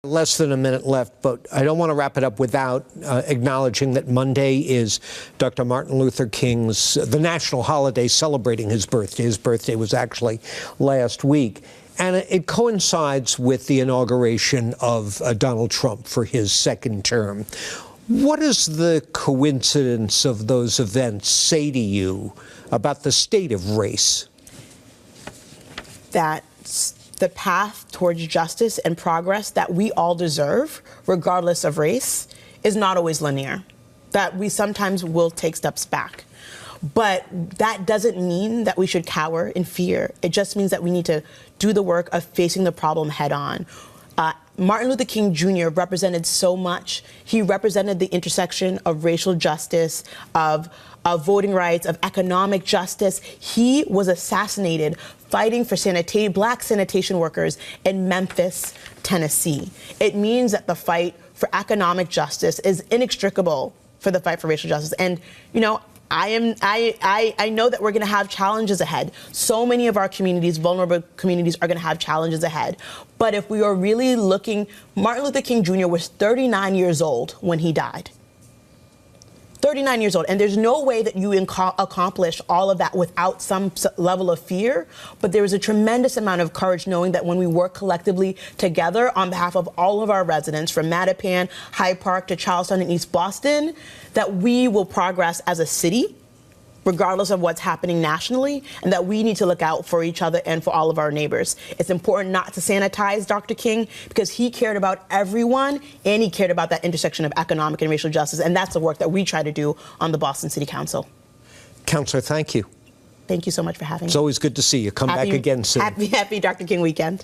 Less than a minute left, but I don't want to wrap it up without acknowledging that Monday is Dr. Martin Luther King's, the national holiday celebrating his birthday. His birthday was actually last week. And it coincides with the inauguration of Donald Trump for his second term. What does the coincidence of those events say to you about the state of race? That the path towards justice and progress that we all deserve, regardless of race, is not always linear. That we sometimes will take steps back. But that doesn't mean that we should cower in fear. It just means that we need to do the work of facing the problem head on. Martin Luther King Jr. represented so much. He represented the intersection of racial justice, of voting rights, of economic justice. He was assassinated fighting for black sanitation workers in Memphis, Tennessee. It means that the fight for economic justice is inextricable for the fight for racial justice. And, you know, I know that we're going to have challenges ahead. So many of our communities, vulnerable communities, are going to have challenges ahead. But if we are really looking, Martin Luther King Jr. was 39 years old when he died. 39 years old. And there's no way that you accomplish all of that without some level of fear. But there is a tremendous amount of courage knowing that when we work collectively together on behalf of all of our residents, from Mattapan, Hyde Park to Charlestown and East Boston, that we will progress as a city, regardless of what's happening nationally, and that we need to look out for each other and for all of our neighbors. It's important not to sanitize Dr. King because he cared about everyone and he cared about that intersection of economic and racial justice. And that's the work that we try to do on the Boston City Council. Councilor, thank you. Thank you so much for having me. It's always good to see you. Come back again soon. Happy Dr. King weekend.